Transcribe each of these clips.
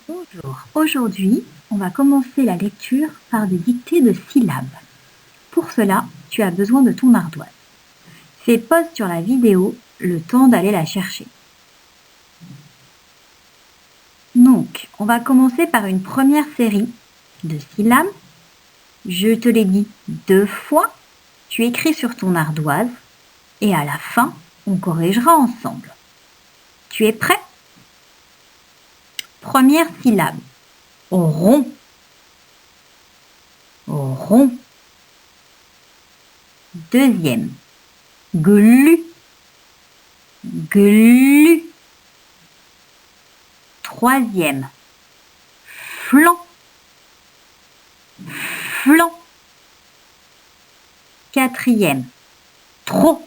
Bonjour, aujourd'hui, on va commencer la lecture par des dictées de syllabes. Pour cela, tu as besoin de ton ardoise. Fais pause sur la vidéo, le temps d'aller la chercher. Donc, on va commencer par une première série de syllabes. Je te l'ai dit 2 fois, tu écris sur ton ardoise et à la fin, on corrigera ensemble. Tu es prêt? Première syllabe, rond, rond. Deuxième, glu, glu. Troisième, flanc, flanc. Quatrième, trop.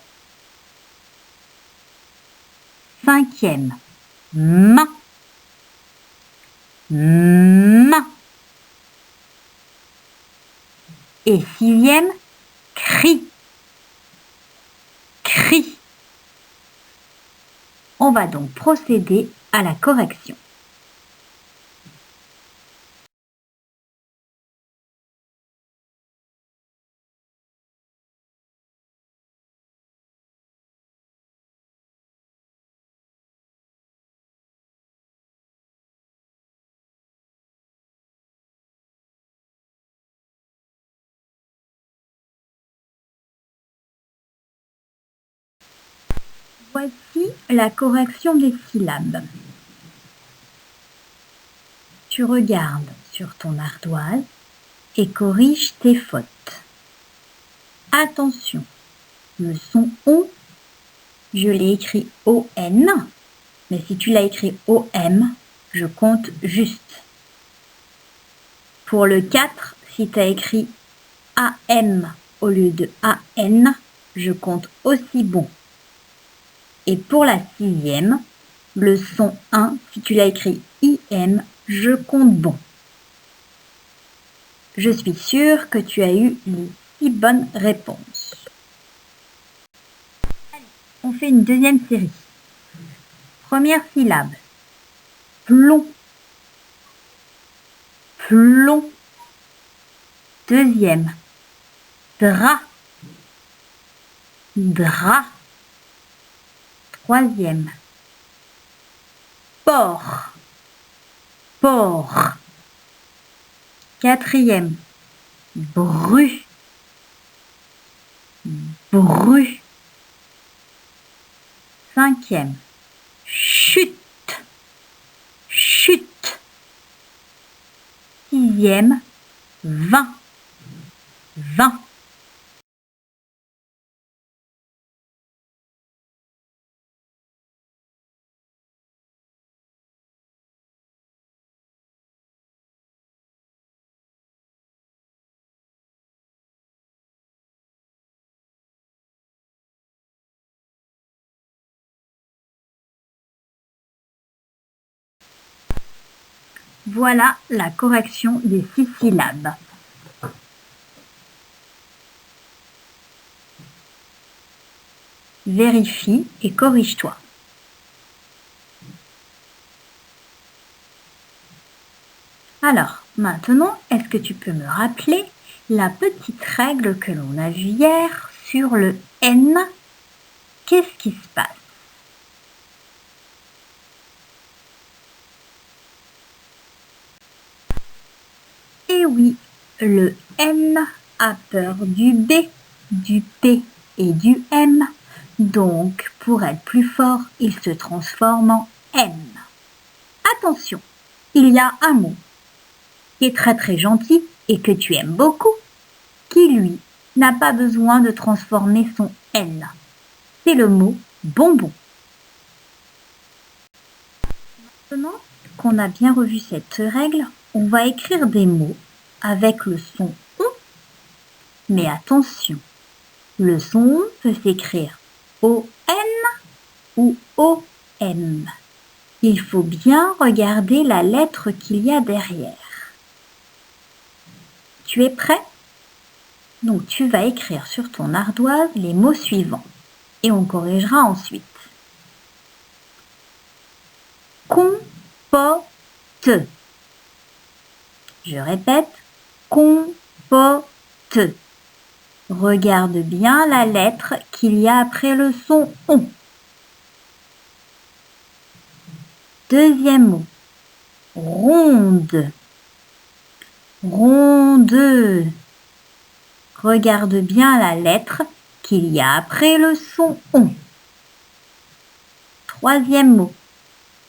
Cinquième, main, main. Et sixième, cri, cri. On va donc procéder à la correction. Voici la correction des syllabes. Tu regardes sur ton ardoise et corriges tes fautes. Attention, le son O, je l'ai écrit O-N, mais si tu l'as écrit O-M, je compte juste. Pour le 4, si tu as écrit A-M au lieu de A-N, je compte aussi bon. Et pour la 6e, le son 1, si tu l'as écrit I-M, je compte bon. Je suis sûre que tu as eu les 6 bonnes réponses. Allez, on fait une deuxième série. Première syllabe, plomb, plomb. Deuxième, drap, drap. Troisième, porc, porc. Quatrième, bru, bru. Cinquième, chute, chute. Sixième, vin, vin. Voilà la correction des 6 syllabes. Vérifie et corrige-toi. Alors, maintenant, est-ce que tu peux me rappeler la petite règle que l'on a vue hier sur le N? Qu'est-ce qui se passe? Eh oui, le N a peur du B, du P et du M. Donc, pour être plus fort, il se transforme en N. Attention, il y a un mot qui est très très gentil et que tu aimes beaucoup, qui lui n'a pas besoin de transformer son N. C'est le mot bonbon. Maintenant qu'on a bien revu cette règle, on va écrire des mots avec le son ON. Mais attention, le son ON peut s'écrire O-N ou O-M. Il faut bien regarder la lettre qu'il y a derrière. Tu es prêt? Donc tu vas écrire sur ton ardoise les mots suivants et on corrigera ensuite. Compote, Je répète, compote. Regarde bien la lettre qu'il y a après le son on. Deuxième mot, ronde. Ronde. Regarde bien la lettre qu'il y a après le son on. Troisième mot,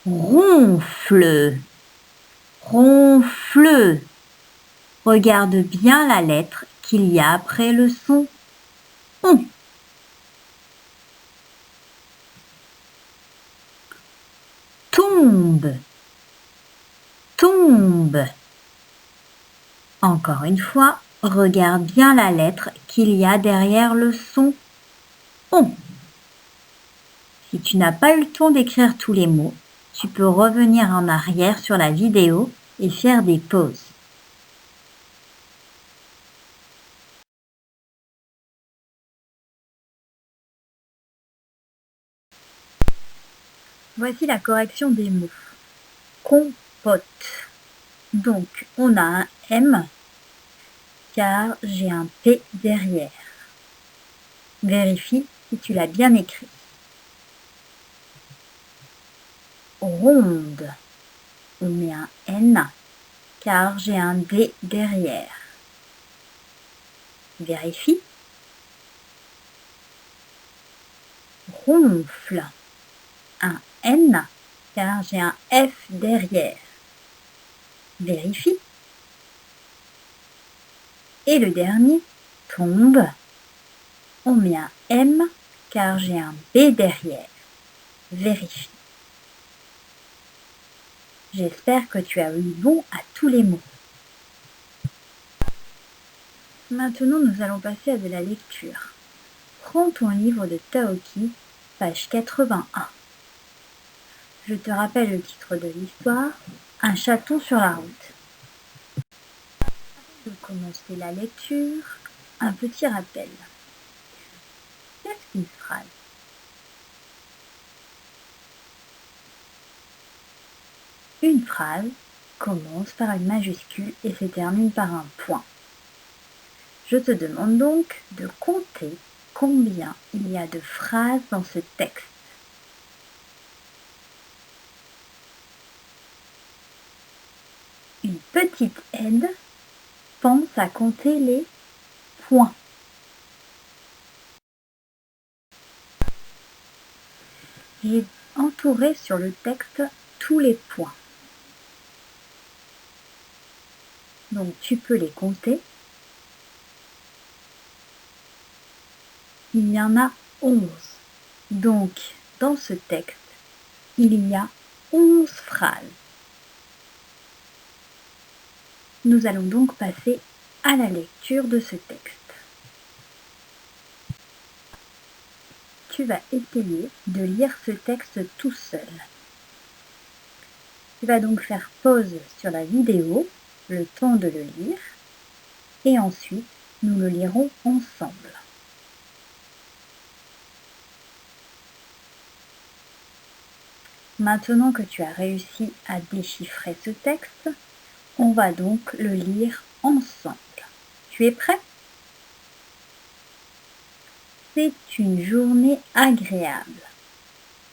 ronfle. Ronfle. Regarde bien la lettre qu'il y a après le son on. Tombe. Tombe. Encore une fois, regarde bien la lettre qu'il y a derrière le son on. Si tu n'as pas eu le temps d'écrire tous les mots, tu peux revenir en arrière sur la vidéo et faire des pauses. Voici la correction des mots. Compote. Donc, on a un M car j'ai un P derrière. Vérifie si tu l'as bien écrit. Ronde. On met un N car j'ai un D derrière. Vérifie. Ronfle. Un N car j'ai un F derrière. Vérifie. Et le dernier, tombe. On met un M car j'ai un B derrière. Vérifie. J'espère que tu as eu bon à tous les mots. Maintenant, nous allons passer à de la lecture. Prends ton livre de Taoki, page 81. Je te rappelle le titre de l'histoire, Un chaton sur la route. Avant de commencer la lecture, un petit rappel. Qu'est-ce qu'une phrase? Une phrase commence par une majuscule et se termine par un point. Je te demande donc de compter combien il y a de phrases dans ce texte. Une petite aide pense à compter les points. J'ai entouré sur le texte tous les points. Donc tu peux les compter. Il y en a 11. Donc dans ce texte, il y a 11 phrases. Nous allons donc passer à la lecture de ce texte. Tu vas essayer de lire ce texte tout seul. Tu vas donc faire pause sur la vidéo, le temps de le lire, et ensuite nous le lirons ensemble. Maintenant que tu as réussi à déchiffrer ce texte, on va donc le lire ensemble. Tu es prêt? C'est une journée agréable.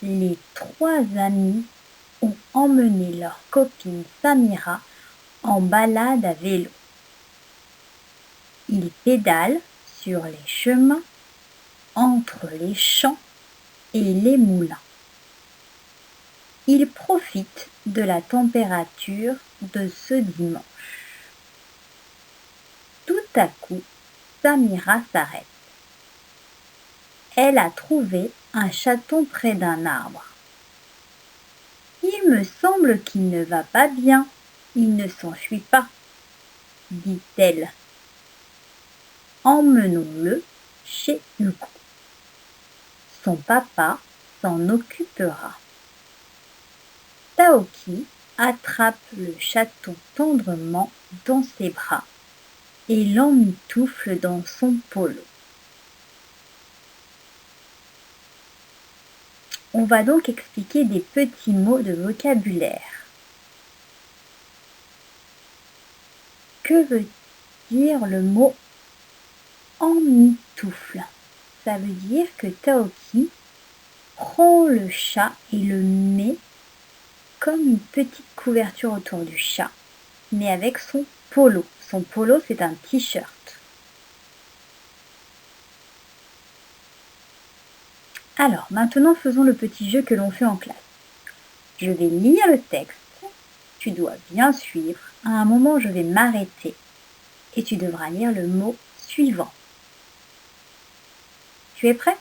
Les 3 amis ont emmené leur copine Samira en balade à vélo. Ils pédalent sur les chemins, entre les champs et les moulins. Ils profitent de la température de ce dimanche. Tout à coup, Samira s'arrête. Elle a trouvé un chaton près d'un arbre. Il me semble qu'il ne va pas bien. Il ne s'enfuit pas, dit-elle. Emmenons-le chez Hugo. Son papa s'en occupera. Taoki attrape le chaton tendrement dans ses bras et l'emmitoufle dans son polo. On va donc expliquer des petits mots de vocabulaire. Que veut dire le mot emmitoufle? Ça veut dire que Taoki prend le chat et le met comme une petite couverture autour du chat, mais avec son polo. Son polo, c'est un t-shirt. Alors, maintenant, faisons le petit jeu que l'on fait en classe. Je vais lire le texte. Tu dois bien suivre. À un moment, je vais m'arrêter et tu devras lire le mot suivant. Tu es prêt?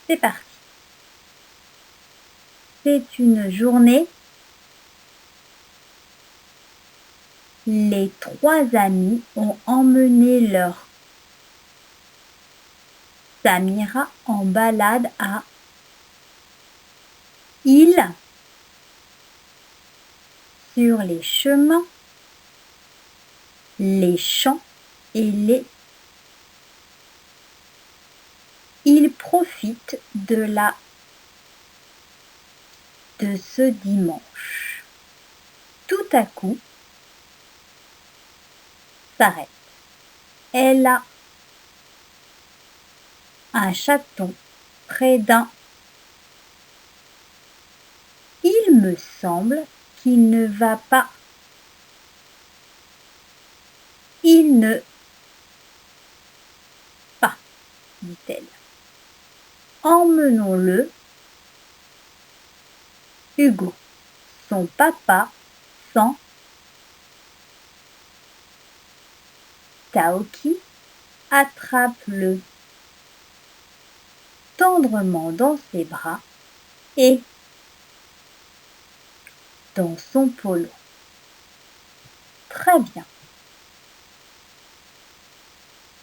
C'est parti. C'est une journée. Les trois amis ont emmené leur Samira en balade à île sur les chemins, les champs et les... Ils profitent de ce dimanche. Tout à coup, s'arrête. Elle a un chaton près d'un. Il me semble qu'il ne va pas. Il ne pas, dit-elle. Emmenons-le. Hugo, son papa, sans. Taoki attrape-le tendrement dans ses bras et dans son polo. Très bien.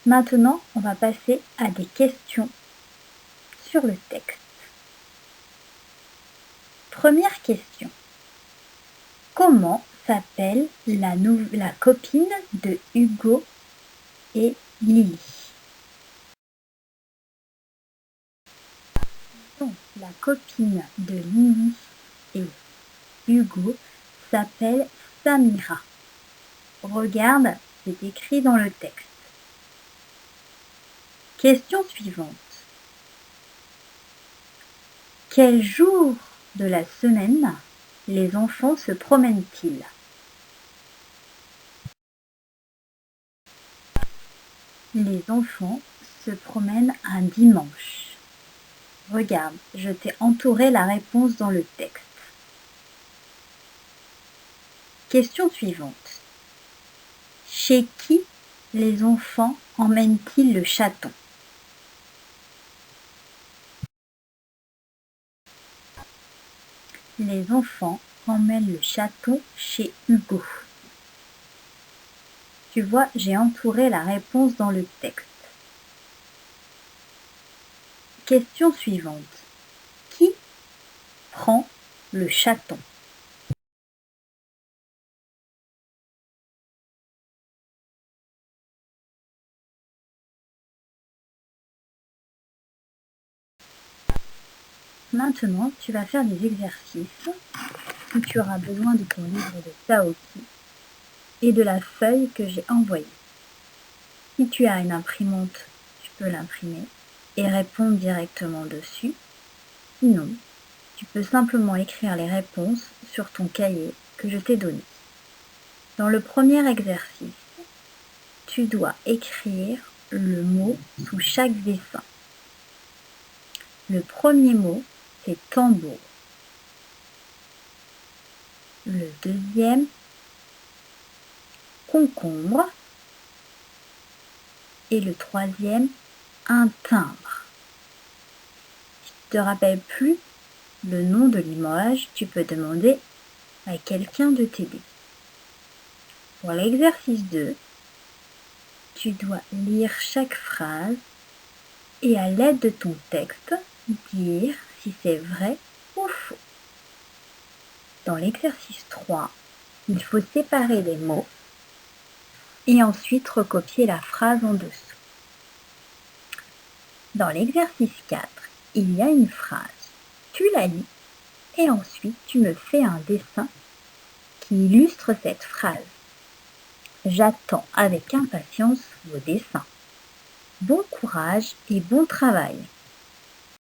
Maintenant, on va passer à des questions sur le texte. Première question. Comment s'appelle la copine de Hugo et Lily? Donc, la copine de Lily et Hugo s'appelle Samira. Regarde, c'est écrit dans le texte. Question suivante. Quel jour de la semaine les enfants se promènent-ils? Les enfants se promènent un dimanche. Regarde, je t'ai entouré la réponse dans le texte. Question suivante. Chez qui les enfants emmènent-ils le chaton? Les enfants emmènent le chaton chez Hugo. Tu vois, j'ai entouré la réponse dans le texte. Question suivante. Qui prend le chaton? Maintenant, tu vas faire des exercices où tu auras besoin de ton livre de Taoki et de la feuille que j'ai envoyée. Si tu as une imprimante, tu peux l'imprimer et répondre directement dessus. Sinon, tu peux simplement écrire les réponses sur ton cahier que je t'ai donné. Dans le premier exercice, tu dois écrire le mot sous chaque dessin. Le premier mot, c'est tambour. Le deuxième, concombre. Et le troisième, un timbre. Si tu ne te rappelles plus le nom de l'image, tu peux demander à quelqu'un de t'aider. Pour l'exercice 2, tu dois lire chaque phrase et à l'aide de ton texte, dire si c'est vrai ou faux. Dans l'exercice 3, il faut séparer les mots et ensuite recopier la phrase en dessous. Dans l'exercice 4, il y a une phrase. Tu la lis et ensuite tu me fais un dessin qui illustre cette phrase. J'attends avec impatience vos dessins. Bon courage et bon travail!